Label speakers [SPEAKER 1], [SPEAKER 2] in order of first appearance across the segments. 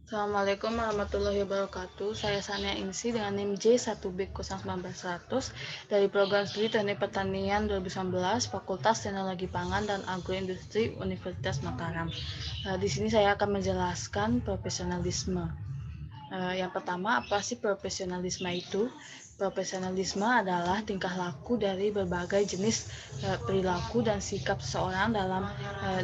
[SPEAKER 1] Assalamualaikum warahmatullahi wabarakatuh. Saya Sania Ingsi dengan NIM J1B01900 dari Program Studi Teknik Pertanian 2019 Fakultas Teknologi Pangan dan Agroindustri Universitas Mataram. Di sini saya akan menjelaskan profesionalisme. Yang pertama, apa sih profesionalisme itu? Profesionalisme adalah tingkah laku dari berbagai jenis perilaku dan sikap seseorang dalam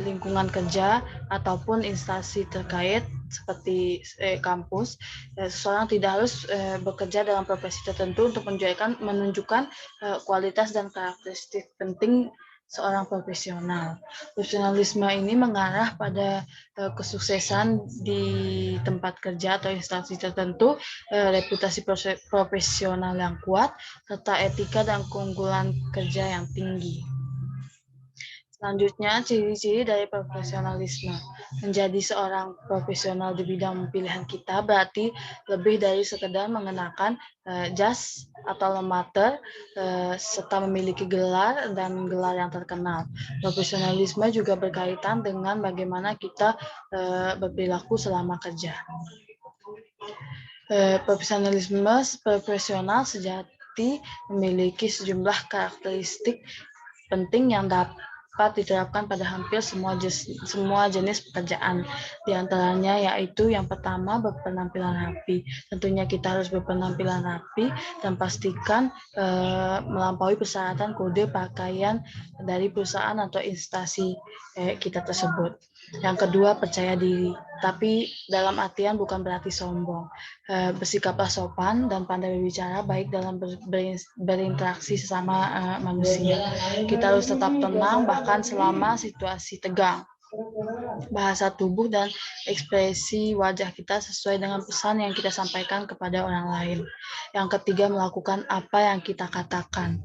[SPEAKER 1] lingkungan kerja ataupun instansi terkait seperti kampus. Seseorang tidak harus bekerja dalam profesi tertentu untuk menunjukkan kualitas dan karakteristik penting seorang profesional. Profesionalisme ini mengarah pada kesuksesan di tempat kerja atau instansi tertentu, reputasi profesional yang kuat, serta etika dan keunggulan kerja yang tinggi. Selanjutnya, ciri-ciri dari profesionalisme. Menjadi seorang profesional di bidang pilihan kita berarti lebih dari sekedar mengenakan jas atau lemmater serta memiliki gelar dan gelar yang terkenal. Profesionalisme juga berkaitan dengan bagaimana kita berperilaku selama kerja. Profesional sejati memiliki sejumlah karakteristik penting yang dapat diterapkan pada hampir semua jenis pekerjaan. Di antaranya yaitu yang pertama, berpenampilan rapi. Tentunya kita harus berpenampilan rapi dan pastikan melampaui persyaratan kode pakaian dari perusahaan atau instansi kita tersebut. Yang kedua, percaya diri. Tapi dalam artian bukan berarti sombong. Bersikaplah sopan dan pandai berbicara baik dalam berinteraksi sesama manusia. Kita harus tetap tenang bahkan selama situasi tegang. Bahasa tubuh dan ekspresi wajah kita sesuai dengan pesan yang kita sampaikan kepada orang lain. Yang ketiga, melakukan apa yang kita katakan.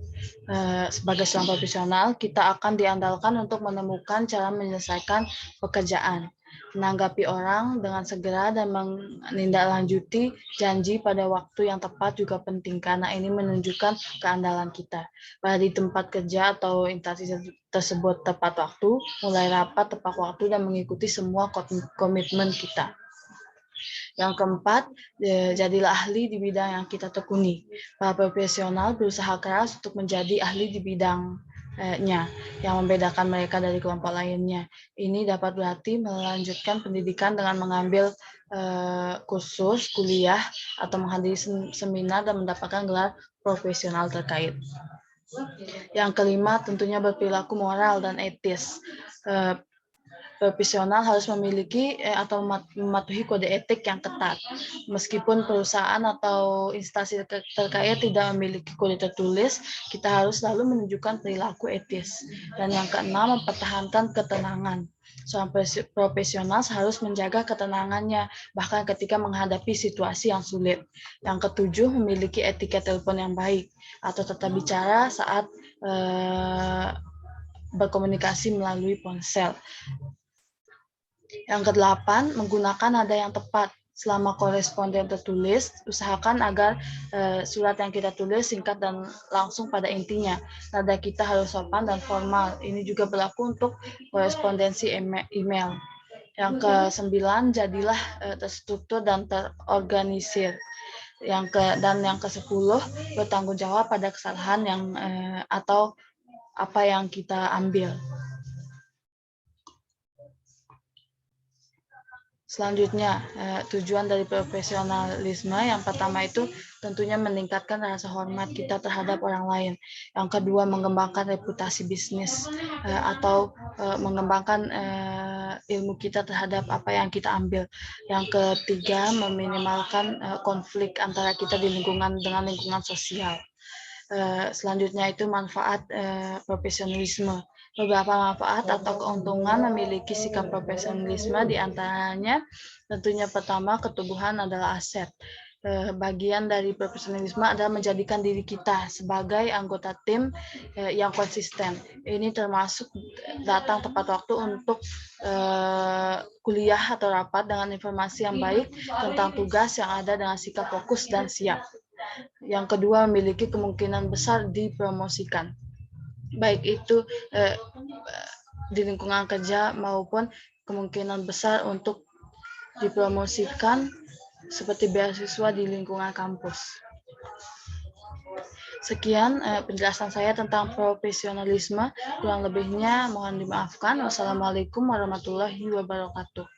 [SPEAKER 1] Sebagai seorang profesional, kita akan diandalkan untuk menemukan cara menyelesaikan pekerjaan, menanggapi orang dengan segera, dan menindaklanjuti janji pada waktu yang tepat juga penting, karena ini menunjukkan keandalan kita. Pada di tempat kerja atau instansi tersebut tepat waktu, mulai rapat tepat waktu, dan mengikuti semua komitmen kita. Yang keempat, jadilah ahli di bidang yang kita tekuni. Para profesional berusaha keras untuk menjadi ahli di bidangnya yang membedakan mereka dari kelompok lainnya. Ini dapat berarti melanjutkan pendidikan dengan mengambil kursus, kuliah, atau menghadiri seminar dan mendapatkan gelar profesional terkait. Yang kelima, tentunya berperilaku moral dan etis. Profesional harus memiliki atau mematuhi kode etik yang ketat. Meskipun perusahaan atau instansi terkait tidak memiliki kode tertulis, kita harus selalu menunjukkan perilaku etis. Dan yang keenam, mempertahankan ketenangan. Seorang profesional harus menjaga ketenangannya, bahkan ketika menghadapi situasi yang sulit. Yang ketujuh, memiliki etika telepon yang baik, atau tetap bicara saat berkomunikasi melalui ponsel. Yang kedelapan, menggunakan nada yang tepat. Selama koresponden tertulis, usahakan agar surat yang kita tulis singkat dan langsung pada intinya. Nada kita harus sopan dan formal. Ini juga berlaku untuk korespondensi email. Yang kesembilan, jadilah terstruktur dan terorganisir. Yang ke-10, bertanggung jawab pada kesalahan yang atau apa yang kita ambil. Selanjutnya, tujuan dari profesionalisme yang pertama itu tentunya meningkatkan rasa hormat kita terhadap orang lain. Yang kedua, mengembangkan reputasi bisnis atau mengembangkan ilmu kita terhadap apa yang kita ambil. Yang ketiga, meminimalkan konflik antara kita di lingkungan dengan lingkungan sosial. Selanjutnya itu manfaat profesionalisme. Beberapa manfaat atau keuntungan memiliki sikap profesionalisme, diantaranya tentunya pertama, keteguhan adalah aset. Bagian dari profesionalisme adalah menjadikan diri kita sebagai anggota tim yang konsisten. Ini termasuk datang tepat waktu untuk kuliah atau rapat dengan informasi yang baik tentang tugas yang ada dengan sikap fokus dan siap. Yang kedua, memiliki kemungkinan besar dipromosikan, baik itu di lingkungan kerja maupun kemungkinan besar untuk dipromosikan seperti beasiswa di lingkungan kampus. Sekian penjelasan saya tentang profesionalisme. Kurang lebihnya mohon dimaafkan. Wassalamualaikum warahmatullahi wabarakatuh.